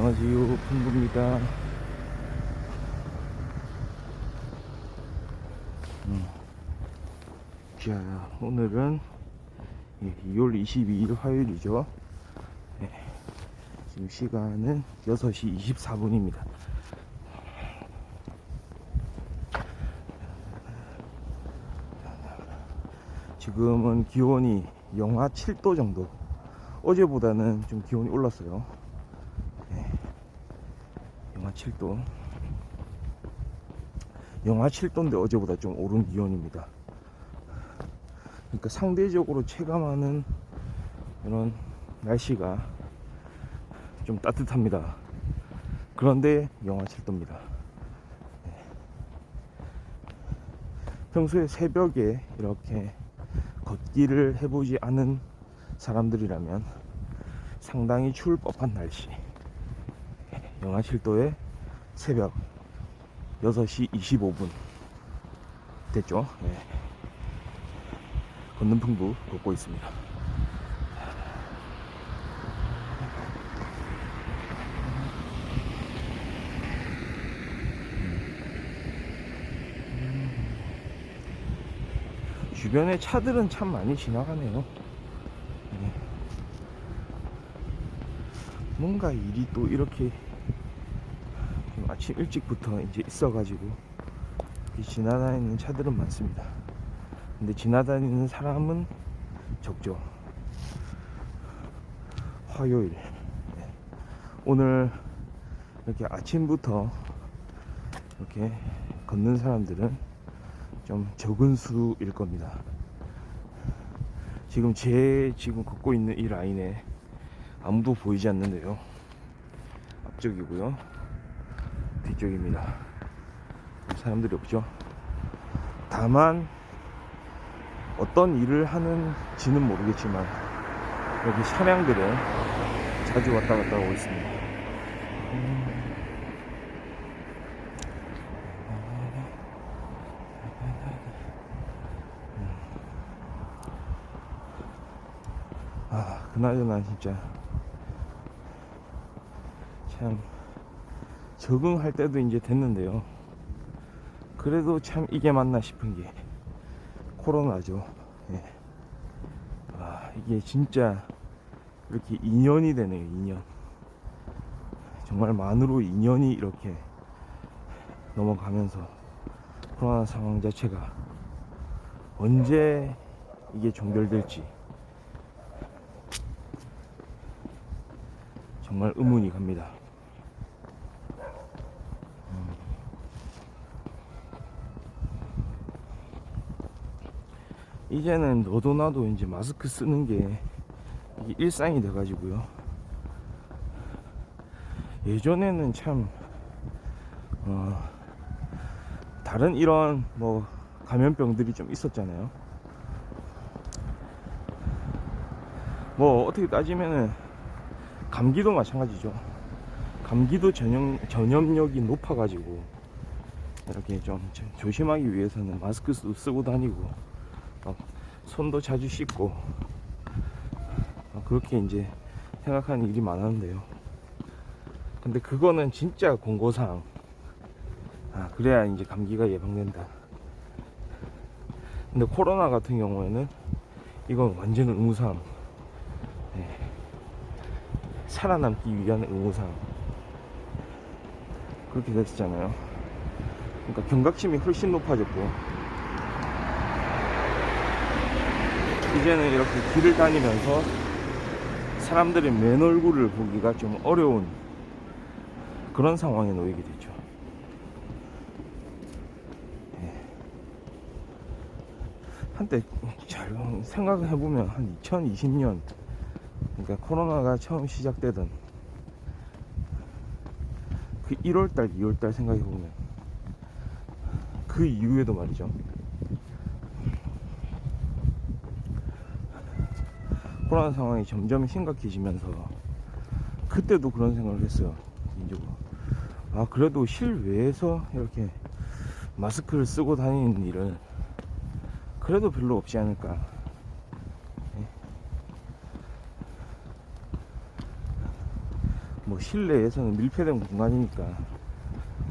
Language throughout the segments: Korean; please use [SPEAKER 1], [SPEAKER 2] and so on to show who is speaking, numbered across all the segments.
[SPEAKER 1] 안녕하세요, 풍부입니다. 자, 오늘은 2월 22일 화요일이죠. 네, 지금 시간은 6시 24분입니다. 지금은 기온이 영하 7도 정도. 어제보다는 좀 기온이 올랐어요. 네, 영하 7도. 영하 7도인데 어제보다 좀 오른 기온입니다. 그러니까 상대적으로 체감하는 이런 날씨가 좀 따뜻합니다. 그런데 영하 7도입니다. 평소에 새벽에 이렇게 걷기를 해보지 않은 사람들이라면 상당히 추울 법한 날씨. 영하 7도에 새벽 6시 25분 됐죠. 네. 걷는 풍부 걷고 있습니다. 주변에 차들은 참 많이 지나가네요. 네. 뭔가 일이 또 이렇게 좀 아침 일찍부터 이제 있어가지고 지나다니는 차들은 많습니다. 근데 지나다니는 사람은 적죠. 화요일. 네. 오늘 이렇게 아침부터 이렇게 걷는 사람들은 좀 적은 수일 겁니다. 지금 지금 걷고 있는 이 라인에 아무도 보이지 않는데요. 앞쪽이고요. 뒤쪽입니다. 사람들이 없죠. 다만 어떤 일을 하는지는 모르겠지만 여기 차량들은 자주 왔다 갔다 하고 있습니다. 그나저나 진짜 참 적응할 때도 이제 됐는데요. 그래도 참 이게 맞나 싶은 게 코로나죠. 예. 이게 진짜 이렇게 2년이 되네요. 2년. 정말 만으로 2년이 이렇게 넘어가면서 코로나 상황 자체가 언제 이게 종결될지 정말 의문이 갑니다. 이제는 너도 나도 이제 마스크 쓰는 게 이게 일상이 돼가지고요. 예전에는 참 다른 이런 뭐 감염병들이 좀 있었잖아요. 뭐 어떻게 따지면은 감기도 마찬가지죠. 감기도 전염력이 높아가지고 이렇게 좀 조심하기 위해서는 마스크도 쓰고 다니고 손도 자주 씻고 그렇게 이제 생각하는 일이 많았는데요. 근데 그거는 진짜 공고사항. 그래야 이제 감기가 예방된다. 근데 코로나 같은 경우에는 이건 완전 의무사항. 네. 살아남기 위한 의무사항. 그렇게 됐었잖아요. 그러니까 경각심이 훨씬 높아졌고 이제는 이렇게 길을 다니면서 사람들의 맨 얼굴을 보기가 좀 어려운 그런 상황에 놓이게 됐죠. 한때 잘 생각을 해보면 한 2020년, 그러니까 코로나가 처음 시작되던 그 1월달 2월달 생각해보면 그 이후에도 말이죠, 코로나 상황이 점점 심각해지면서 그때도 그런 생각을 했어요. 개인적으로 그래도 실외에서 이렇게 마스크를 쓰고 다니는 일은 그래도 별로 없지 않을까. 뭐 실내에서는 밀폐된 공간이니까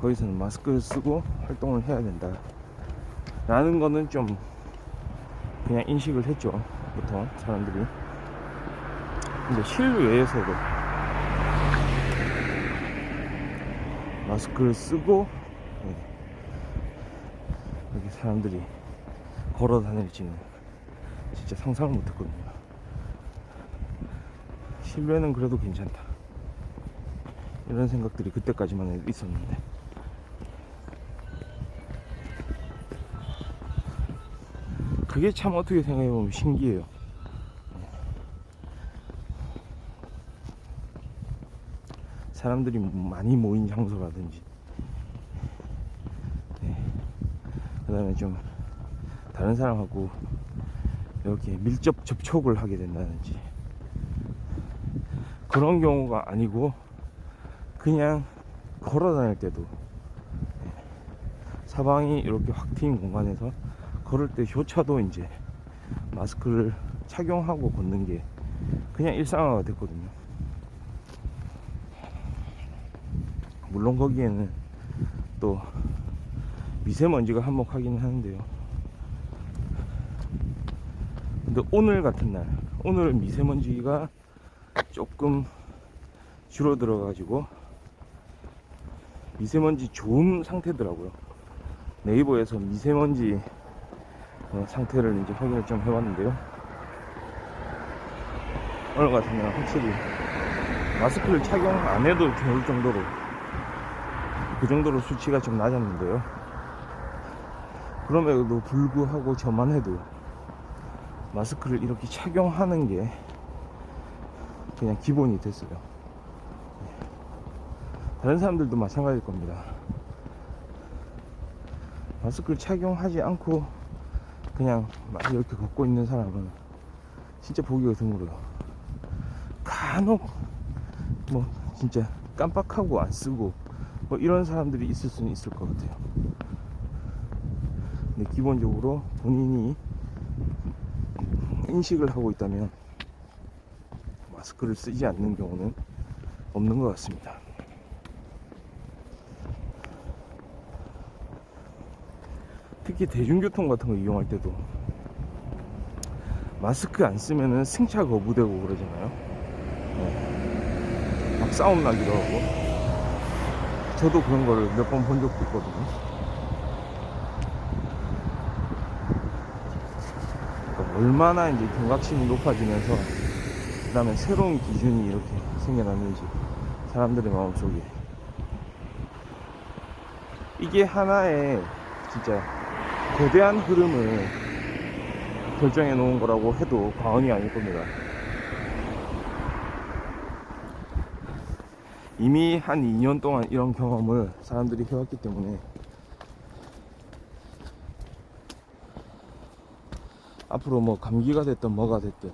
[SPEAKER 1] 거기서는 마스크를 쓰고 활동을 해야 된다 라는 거는 좀 그냥 인식을 했죠, 보통 사람들이. 근데 실외에서도 마스크를 쓰고 이렇게 사람들이 걸어 다닐지는 진짜 상상을 못 했거든요. 실외는 그래도 괜찮다 이런 생각들이 그때까지만 해도 있었는데, 그게 참 어떻게 생각해보면 신기해요. 사람들이 많이 모인 장소라든지, 그 다음에 좀 다른 사람하고 이렇게 밀접 접촉을 하게 된다든지 그런 경우가 아니고 그냥 걸어 다닐 때도 사방이 이렇게 확 트인 공간에서 걸을 때조차도 이제 마스크를 착용하고 걷는 게 그냥 일상화가 됐거든요. 물론 거기에는 또 미세먼지가 한몫하긴 하는데요. 근데 오늘 같은 날, 오늘은 미세먼지가 조금 줄어들어 가지고 미세먼지 좋은 상태더라고요. 네이버에서 미세먼지 상태를 이제 확인을 좀 해봤는데요. 오늘 같은 날 확실히 마스크를 착용 안 해도 좋을 정도로, 그 정도로 수치가 좀 낮았는데요. 그럼에도 불구하고 저만 해도 마스크를 이렇게 착용하는 게 그냥 기본이 됐어요. 다른 사람들도 마찬가지일 겁니다. 마스크를 착용하지 않고 그냥 막 이렇게 걷고 있는 사람은 진짜 보기가 드물어요. 간혹 뭐 진짜 깜빡하고 안 쓰고 뭐 이런 사람들이 있을 수는 있을 것 같아요. 근데 기본적으로 본인이 인식을 하고 있다면 마스크를 쓰지 않는 경우는 없는 것 같습니다. 특히 대중교통 같은 거 이용할 때도 마스크 안 쓰면은 승차 거부되고 그러잖아요. 막 싸움 나기도 하고. 저도 그런 거를 몇 번 본 적도 있거든요. 그러니까 얼마나 이제 경각심이 높아지면서 그 다음에 새로운 기준이 이렇게 생겨났는지, 사람들의 마음속에. 이게 하나의 진짜 거대한 흐름을 결정해 놓은 거라고 해도 과언이 아닐 겁니다. 이미 한 2년 동안 이런 경험을 사람들이 해왔기 때문에 앞으로 뭐 감기가 됐든 뭐가 됐든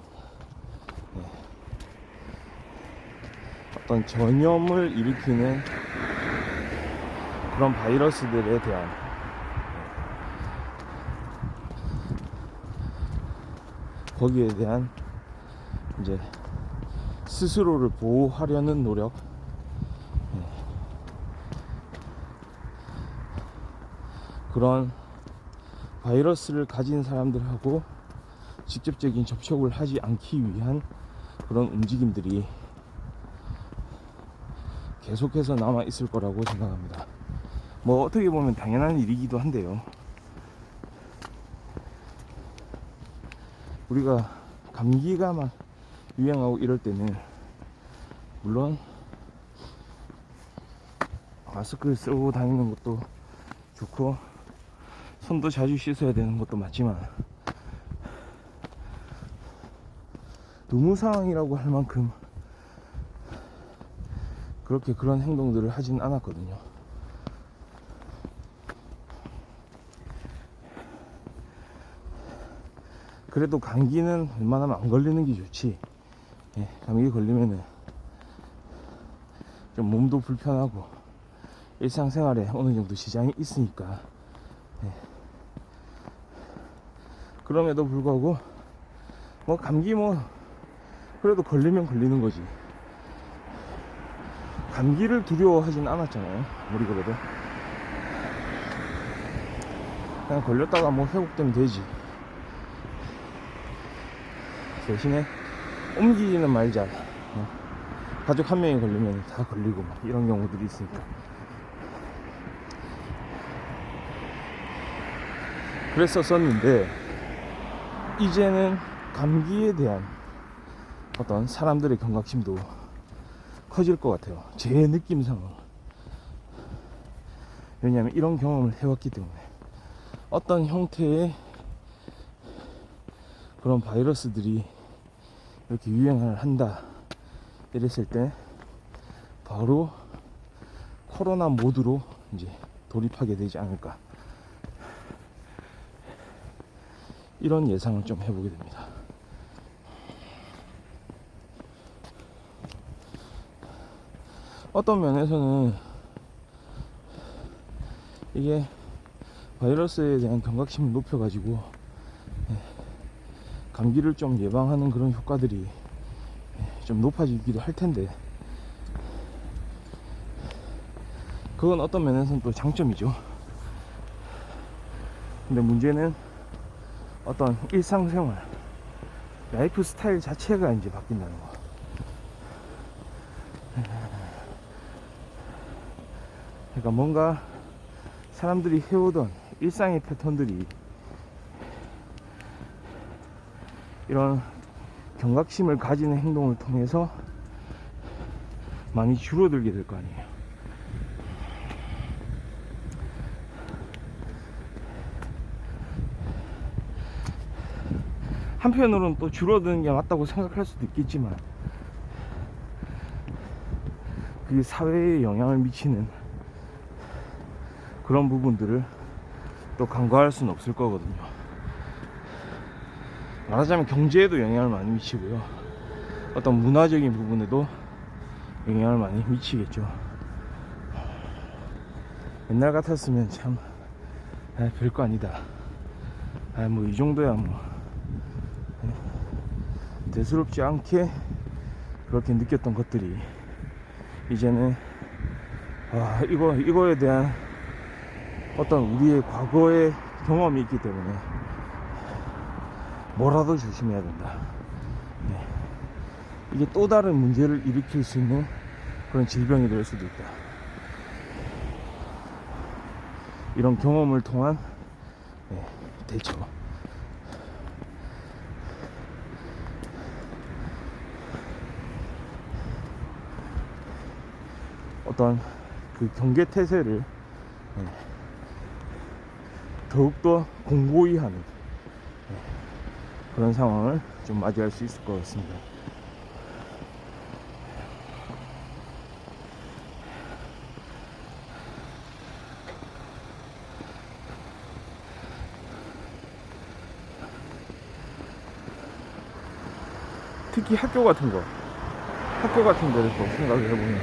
[SPEAKER 1] 어떤 전염을 일으키는 그런 바이러스들에 대한 거기에 대한 이제 스스로를 보호하려는 노력, 그런 바이러스를 가진 사람들하고 직접적인 접촉을 하지 않기 위한 그런 움직임들이 계속해서 남아 있을 거라고 생각합니다. 뭐 어떻게 보면 당연한 일이기도 한데요. 우리가 감기가 막 유행하고 이럴 때는 물론 마스크를 쓰고 다니는 것도 좋고 손도 자주 씻어야 되는 것도 맞지만, 노무상황이라고 할 만큼 그렇게 그런 행동들을 하진 않았거든요. 그래도 감기는 웬만하면 안 걸리는 게 좋지. 감기 걸리면은 좀 몸도 불편하고 일상생활에 어느 정도 지장이 있으니까. 그럼에도 불구하고 뭐 감기 뭐 그래도 걸리면 걸리는 거지. 감기를 두려워하진 않았잖아요. 우리 그래도 그냥 걸렸다가 뭐 회복되면 되지. 대신에 옮기지는 말자. 가족 한 명이 걸리면 다 걸리고 막 이런 경우들이 있으니까. 그랬었었는데 이제는 감기에 대한 어떤 사람들의 경각심도 커질 것 같아요. 제 느낌상으로. 왜냐하면 이런 경험을 해왔기 때문에 어떤 형태의 그런 바이러스들이 이렇게 유행을 한다 이랬을 때 바로 코로나 모드로 이제 돌입하게 되지 않을까, 이런 예상을 좀 해보게 됩니다. 어떤 면에서는 이게 바이러스에 대한 경각심을 높여가지고 감기를 좀 예방하는 그런 효과들이 좀 높아지기도 할 텐데, 그건 어떤 면에서는 또 장점이죠. 근데 문제는 어떤 일상생활, 라이프 스타일 자체가 이제 바뀐다는 거. 그러니까 뭔가 사람들이 해오던 일상의 패턴들이 이런 경각심을 가지는 행동을 통해서 많이 줄어들게 될 거 아니에요. 한편으로는 또 줄어드는 게 맞다고 생각할 수도 있겠지만, 그게 사회에 영향을 미치는 그런 부분들을 또 간과할 수는 없을 거거든요. 말하자면 경제에도 영향을 많이 미치고요, 어떤 문화적인 부분에도 영향을 많이 미치겠죠. 옛날 같았으면 참 별거 아니다, 뭐 이 정도야 뭐 대수롭지 않게 그렇게 느꼈던 것들이 이제는 이거에 대한 어떤 우리의 과거의 경험이 있기 때문에 뭐라도 조심해야 된다. 이게 또 다른 문제를 일으킬 수 있는 그런 질병이 될 수도 있다. 이런 경험을 통한 대처. 어떤 그 경계 태세를 더욱더 공고히 하는 그런 상황을 좀 맞이할 수 있을 것 같습니다. 특히 학교 같은 데를 또 생각을 해보면,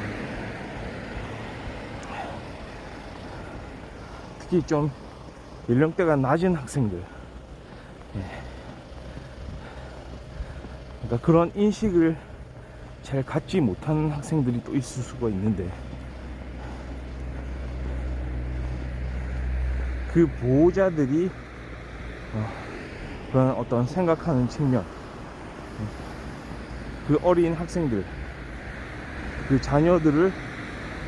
[SPEAKER 1] 특히 좀 연령대가 낮은 학생들, 그러니까 그런 인식을 잘 갖지 못하는 학생들이 또 있을 수가 있는데, 그 보호자들이 그런 어떤 생각하는 측면, 그 어린 학생들, 그 자녀들을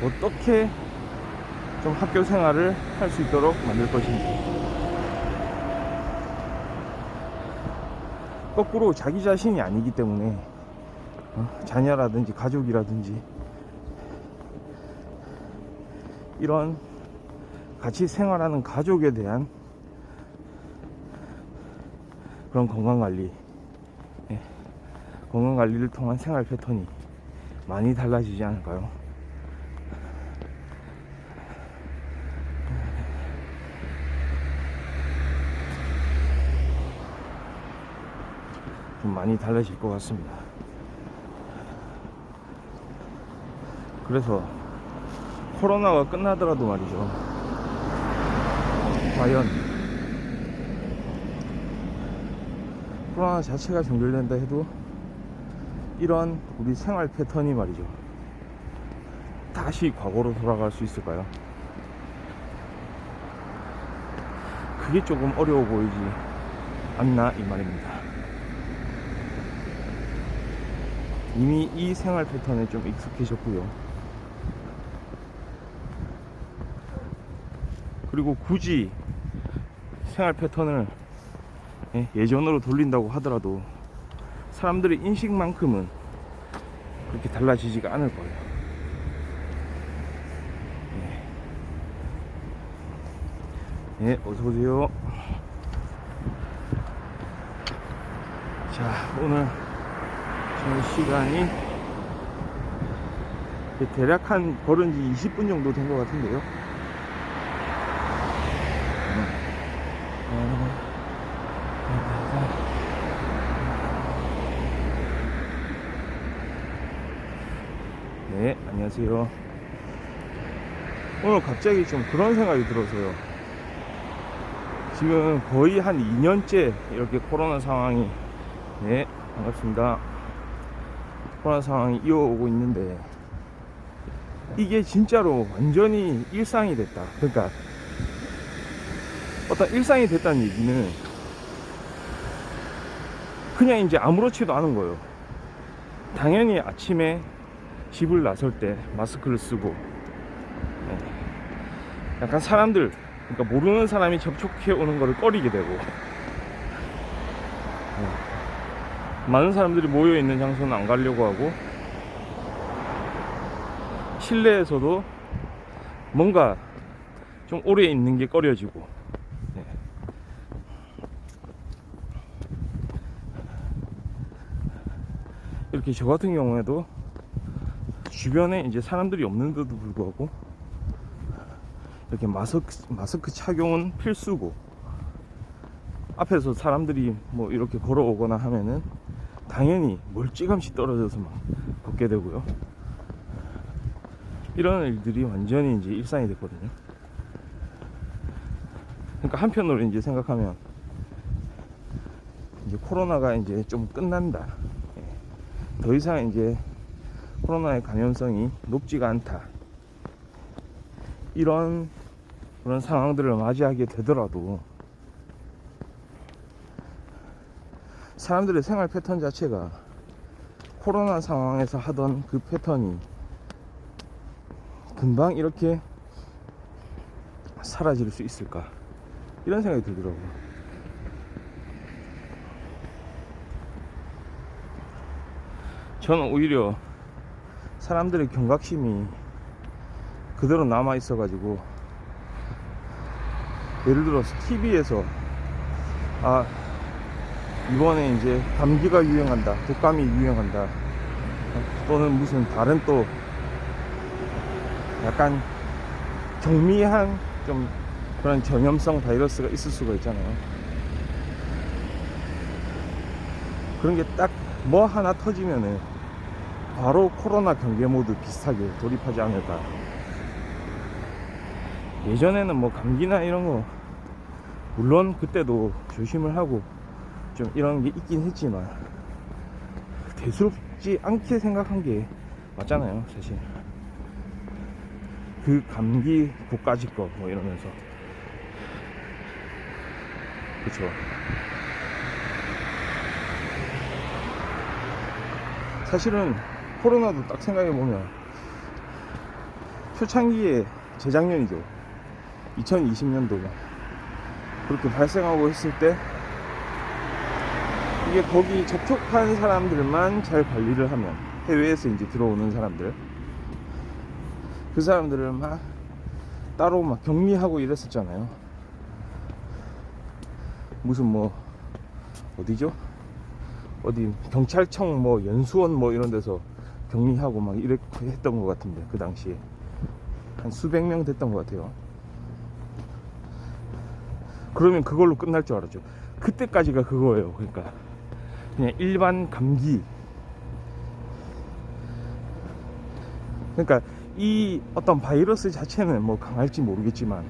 [SPEAKER 1] 어떻게 좀 학교 생활을 할 수 있도록 만들 것인지, 거꾸로 자기 자신이 아니기 때문에 자녀라든지 가족이라든지 이런 같이 생활하는 가족에 대한 그런 건강관리를 통한 생활 패턴이 많이 달라지지 않을까요? 좀 많이 달라질 것 같습니다. 그래서 코로나가 끝나더라도 말이죠, 과연 코로나 자체가 종결된다 해도 이런 우리 생활 패턴이 말이죠, 다시 과거로 돌아갈 수 있을까요? 그게 조금 어려워 보이지 않나 이 말입니다. 이미 이 생활 패턴에 좀 익숙해졌고요. 그리고 굳이 생활 패턴을 예전으로 돌린다고 하더라도 사람들의 인식만큼은 그렇게 달라지지가 않을 거예요. 네, 어서오세요. 자, 오늘 저는 시간이 대략 한 걸은 지 20분 정도 된 것 같은데요. 네, 안녕하세요. 오늘 갑자기 좀 그런 생각이 들어서요. 지금 거의 한 2년째 이렇게 코로나 상황이, 네, 반갑습니다. 코로나 상황이 이어오고 있는데, 이게 진짜로 완전히 일상이 됐다. 그러니까 어떤 일상이 됐다는 얘기는 그냥 이제 아무렇지도 않은 거예요. 당연히 아침에 집을 나설 때 마스크를 쓰고, 약간 사람들, 그러니까 모르는 사람이 접촉해 오는 거를 꺼리게 되고, 많은 사람들이 모여 있는 장소는 안 가려고 하고, 실내에서도 뭔가 좀 오래 있는 게 꺼려지고, 이렇게 저 같은 경우에도 주변에 이제 사람들이 없는데도 불구하고 이렇게 마스크 착용은 필수고, 앞에서 사람들이 뭐 이렇게 걸어오거나 하면은 당연히 멀찌감치 떨어져서 막 걷게 되고요. 이런 일들이 완전히 이제 일상이 됐거든요. 그러니까 한편으로 이제 생각하면 이제 코로나가 이제 좀 끝난다. 더 이상 이제 코로나의 감염성이 높지가 않다. 이런 그런 상황들을 맞이하게 되더라도 사람들의 생활 패턴 자체가 코로나 상황에서 하던 그 패턴이 금방 이렇게 사라질 수 있을까, 이런 생각이 들더라고요. 저는 오히려 사람들의 경각심이 그대로 남아 있어 가지고, 예를 들어서 TV에서 이번에 이제 감기가 유행한다, 독감이 유행한다, 또는 무슨 다른 또 약간 경미한 좀 그런 전염성 바이러스가 있을 수가 있잖아요. 그런 게 딱 뭐 하나 터지면은 바로 코로나 경계 모드 비슷하게 돌입하지 않을까. 예전에는 뭐 감기나 이런 거 물론 그때도 조심을 하고 좀 이런 게 있긴 했지만 대수롭지 않게 생각한 게 맞잖아요, 사실. 그 감기 고까지 거 뭐 이러면서, 그쵸. 사실은 코로나도 딱 생각해보면 초창기에 재작년이죠, 2020년도에 그렇게 발생하고 했을 때 이게 거기 접촉한 사람들만 잘 관리를 하면, 해외에서 이제 들어오는 사람들, 그 사람들을 막 따로 막 격리하고 이랬었잖아요. 무슨 뭐 어디죠? 어디 경찰청 뭐 연수원 뭐 이런 데서 격리하고 막 이렇게 했던 것 같은데, 그 당시에 한 수백 명 됐던 것 같아요. 그러면 그걸로 끝날 줄 알았죠. 그때까지가 그거예요. 그러니까 그냥 일반 감기. 그러니까 이 어떤 바이러스 자체는 뭐 강할지 모르겠지만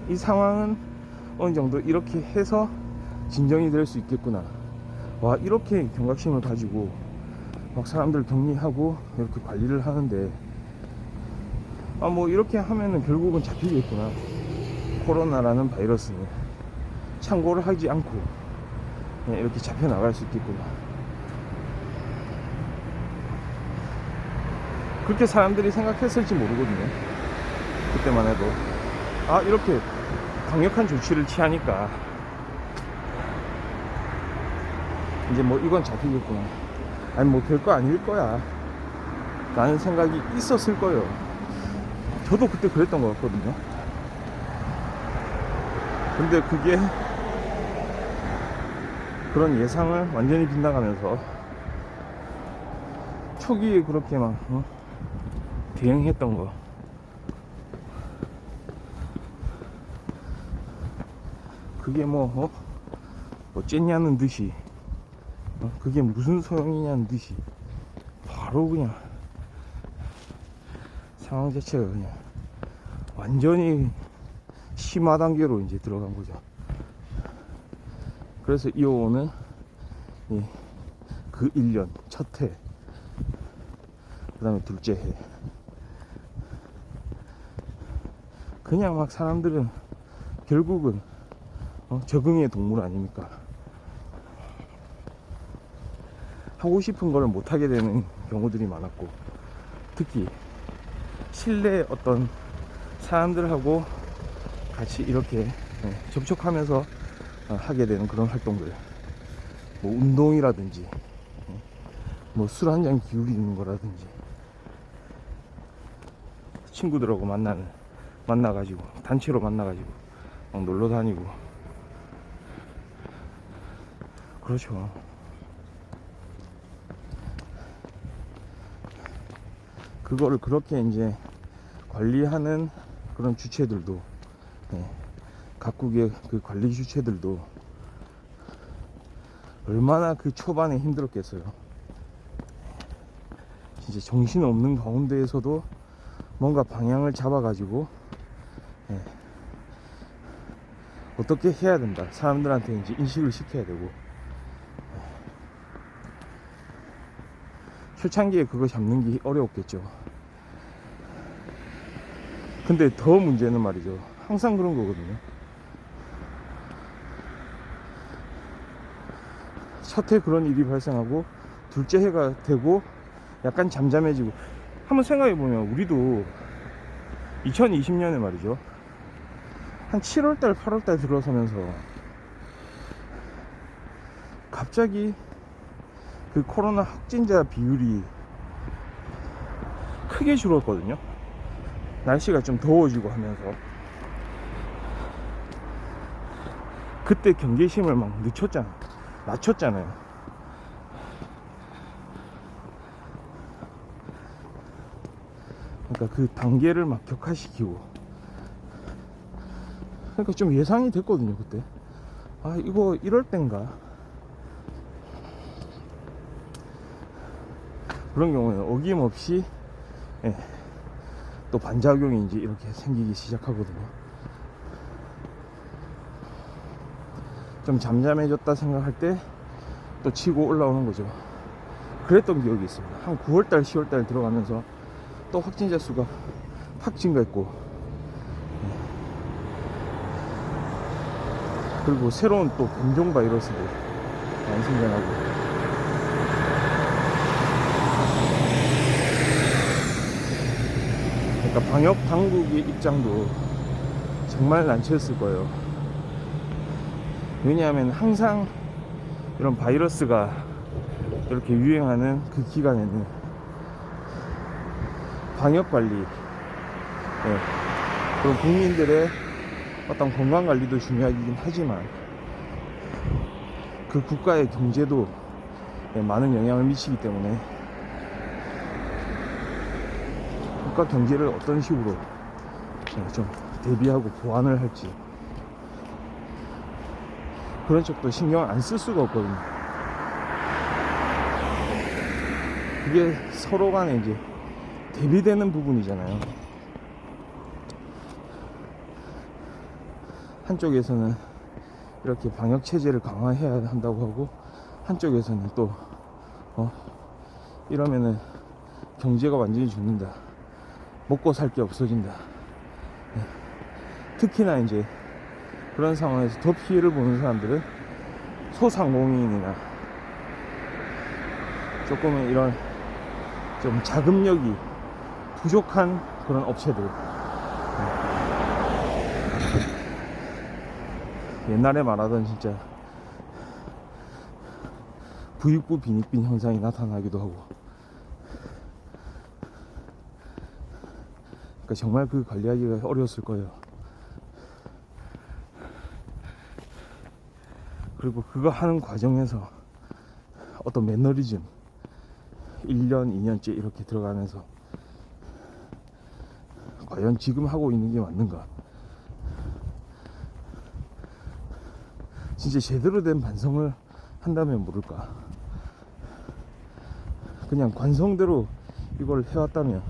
[SPEAKER 1] 이 상황은 어느 정도 이렇게 해서 진정이 될 수 있겠구나. 와, 이렇게 경각심을 가지고 막 사람들 격리하고 이렇게 관리를 하는데 아 뭐 이렇게 하면은 결국은 잡히겠구나, 코로나라는 바이러스는 참고를 하지 않고 그냥 이렇게 잡혀 나갈 수 있겠구나. 그렇게 사람들이 생각했을지 모르거든요. 그때만 해도 아 이렇게 강력한 조치를 취하니까 이제 뭐 이건 잡히겠구나, 아니 뭐 별거 아닐 거야 라는 생각이 있었을 거예요. 저도 그때 그랬던 것 같거든요. 근데 그게 그런 예상을 완전히 빗나가면서 초기에 그렇게 막 대응했던 거, 그게 뭐 어쨌냐는 듯이 그게 무슨 소용이냐는 듯이 바로 그냥 상황 자체가 그냥 완전히 심화 단계로 이제 들어간 거죠. 그래서 이호는 그 1년 첫 해, 그 다음에 둘째 해, 그냥 막 사람들은 결국은 적응의 동물 아닙니까? 하고 싶은 걸 못하게 되는 경우들이 많았고, 특히 실내 어떤 사람들하고 같이 이렇게 접촉하면서 하게 되는 그런 활동들, 뭐 운동이라든지 뭐 술 한 잔 기울이는 거라든지, 친구들하고 만나가지고 단체로 만나가지고 막 놀러 다니고, 그렇죠. 그거를 그렇게 이제 관리하는 그런 주체들도, 각국의 그 관리 주체들도 얼마나 그 초반에 힘들었겠어요. 진짜 정신없는 가운데에서도 뭔가 방향을 잡아가지고 어떻게 해야 된다, 사람들한테 이제 인식을 시켜야 되고, 초창기에 그거 잡는 게 어려웠겠죠. 근데 더 문제는 말이죠, 항상 그런 거거든요. 첫 해 그런 일이 발생하고 둘째 해가 되고 약간 잠잠해지고, 한번 생각해보면 우리도 2020년에 말이죠, 한 7월달 8월달 들어서면서 갑자기 그 코로나 확진자 비율이 크게 줄었거든요. 날씨가 좀 더워지고 하면서 그때 경계심을 막 낮췄잖아요. 그러니까 그 단계를 막 격화시키고, 그러니까 좀 예상이 됐거든요 그때. 아 이거 이럴 땐가, 그런 경우는 어김없이 또 반작용이 이제 이렇게 생기기 시작하거든요. 좀 잠잠해졌다 생각할 때 또 치고 올라오는 거죠. 그랬던 기억이 있습니다. 한 9월달 10월달 들어가면서 또 확진자 수가 확 증가했고, 그리고 새로운 또 변종 바이러스도 많이 생겨나고, 그러니까 방역 당국의 입장도 정말 난처했을 거예요. 왜냐하면 항상 이런 바이러스가 이렇게 유행하는 그 기간에는 방역 관리, 그런 국민들의 어떤 건강 관리도 중요하긴 하지만 그 국가의 경제도 많은 영향을 미치기 때문에 국가 경제를 어떤 식으로 좀 대비하고 보완을 할지, 그런 쪽도 신경 안 쓸 수가 없거든요. 그게 서로 간에 이제 대비되는 부분이잖아요. 한쪽에서는 이렇게 방역 체제를 강화해야 한다고 하고, 한쪽에서는 또 이러면은 경제가 완전히 죽는다, 먹고 살 게 없어진다. 특히나 이제 그런 상황에서 더 피해를 보는 사람들은 소상공인이나 조금은 이런 좀 자금력이 부족한 그런 업체들. 옛날에 말하던 진짜 부익부 빈익빈 현상이 나타나기도 하고, 그러니까 정말 그 관리하기가 어려웠을 거예요. 그리고 그거 하는 과정에서 어떤 매너리즘 1년, 2년째 이렇게 들어가면서 과연 지금 하고 있는 게 맞는가? 진짜 제대로 된 반성을 한다면 모를까? 그냥 관성대로 이걸 해왔다면,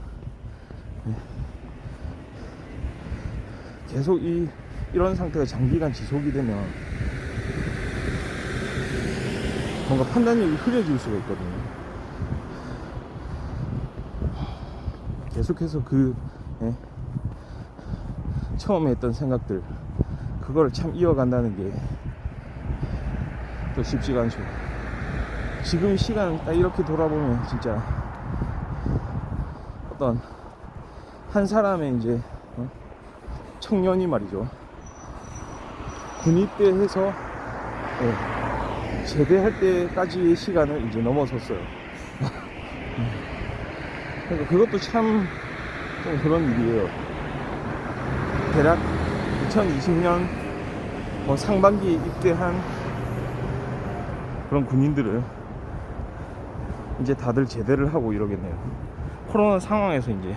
[SPEAKER 1] 계속 이런 상태가 장기간 지속이 되면 뭔가 판단력이 흐려질 수가 있거든요. 계속해서 처음에 했던 생각들, 그걸 참 이어간다는 게 또 쉽지가 않죠. 지금 시간 딱 이렇게 돌아보면 진짜 어떤 한 사람의 이제 청년이 말이죠, 군입대 해서 제대할 때까지의 시간을 이제 넘어섰어요. 그러니까 그것도 참 좀 그런 일이에요. 대략 2020년 상반기에 입대한 그런 군인들을 이제 다들 제대를 하고 이러겠네요. 코로나 상황에서 이제,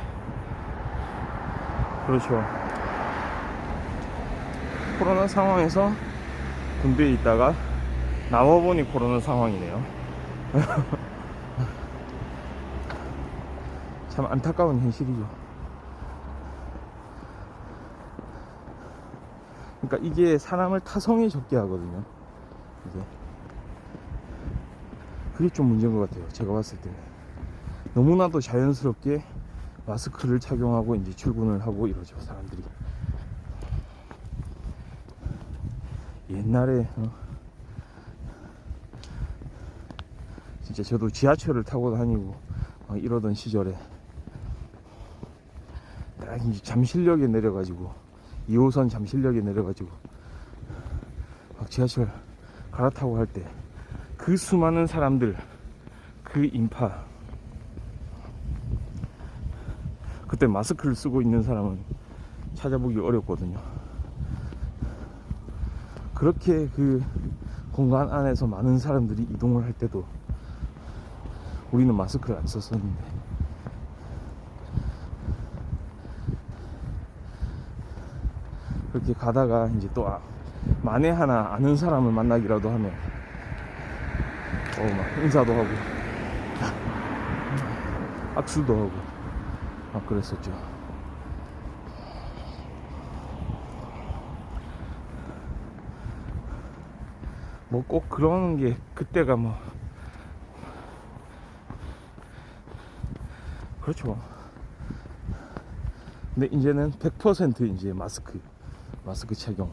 [SPEAKER 1] 그렇죠, 코로나 상황에서 군대에 있다가 나와보니 코로나 상황이네요. 참 안타까운 현실이죠. 그러니까 이게 사람을 타성에 적게 하거든요. 이게 그게 좀 문제인 것 같아요. 제가 봤을 때는 너무나도 자연스럽게 마스크를 착용하고 이제 출근을 하고 이러죠, 사람들이. 옛날에 진짜 저도 지하철을 타고 다니고 이러던 시절에 딱 이제 잠실역에 내려가지고 2호선 잠실역에 내려가지고 막 지하철 갈아타고 할 때 그 수많은 사람들, 그 인파, 그때 마스크를 쓰고 있는 사람은 찾아보기 어렵거든요. 그렇게 그 공간 안에서 많은 사람들이 이동을 할 때도 우리는 마스크를 안 썼었는데, 그렇게 가다가 이제 또 만에 하나 아는 사람을 만나기라도 하면 막 인사도 하고 악수도 하고 막 그랬었죠. 뭐 꼭 그러는 게 그때가 뭐 그렇죠. 근데 이제는 100% 이제 마스크 착용.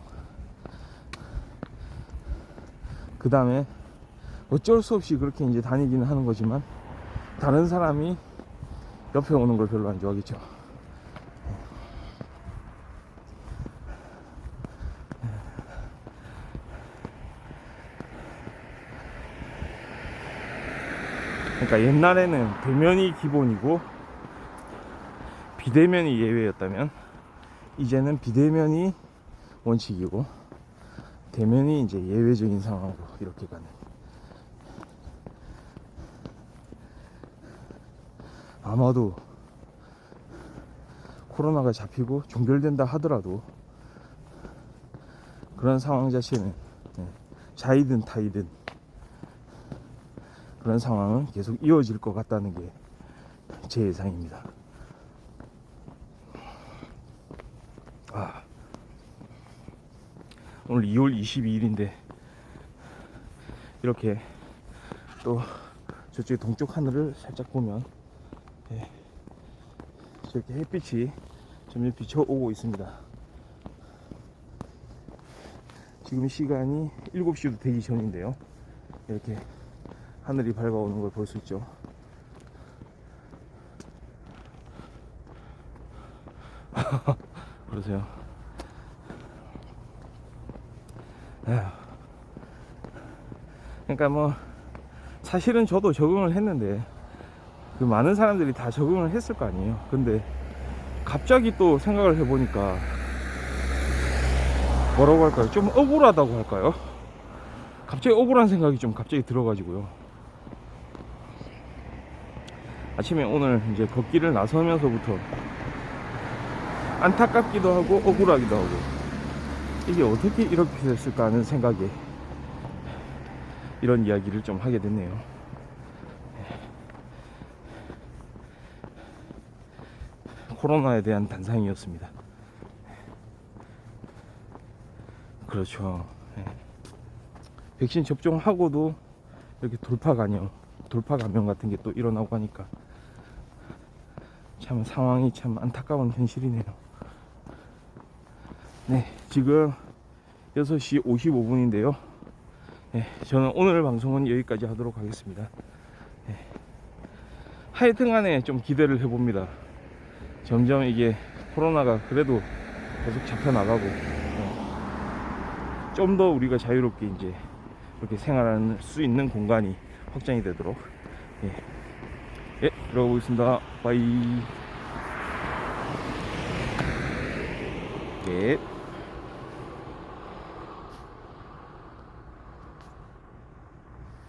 [SPEAKER 1] 그 다음에 어쩔 수 없이 그렇게 이제 다니기는 하는 거지만 다른 사람이 옆에 오는 걸 별로 안 좋아하겠죠. 그러니까 옛날에는 대면이 기본이고 비대면이 예외였다면, 이제는 비대면이 원칙이고 대면이 이제 예외적인 상황으로 이렇게 가는. 아마도 코로나가 잡히고 종결된다 하더라도 그런 상황 자체는 자이든 타이든 그런 상황은 계속 이어질 것 같다는 게 제 예상입니다. 오늘 2월 22일인데 이렇게 또 저쪽 동쪽 하늘을 살짝 보면 이렇게 햇빛이 점점 비춰오고 있습니다. 지금 시간이 7시도 되기 전인데요. 이렇게 하늘이 밝아오는 걸 볼 수 있죠. 그러세요. 에휴. 그러니까 뭐 사실은 저도 적응을 했는데 그 많은 사람들이 다 적응을 했을 거 아니에요. 근데 갑자기 또 생각을 해보니까 뭐라고 할까요? 좀 억울하다고 할까요? 갑자기 억울한 생각이 좀 갑자기 들어가지고요. 아침에 오늘 이제 걷기를 나서면서부터 안타깝기도 하고 억울하기도 하고, 이게 어떻게 이렇게 됐을까 하는 생각에 이런 이야기를 좀 하게 됐네요. 코로나에 대한 단상이었습니다. 그렇죠. 백신 접종하고도 이렇게 돌파 감염 같은 게 또 일어나고 하니까 참 상황이 참 안타까운 현실이네요. 네, 지금 6시 55분인데요. 저는 오늘 방송은 여기까지 하도록 하겠습니다. 하여튼간에 좀 기대를 해봅니다. 점점 이게 코로나가 그래도 계속 잡혀나가고, 좀 더 우리가 자유롭게 이제 이렇게 생활할 수 있는 공간이 확장이 되도록 들어가 보겠습니다. 바이.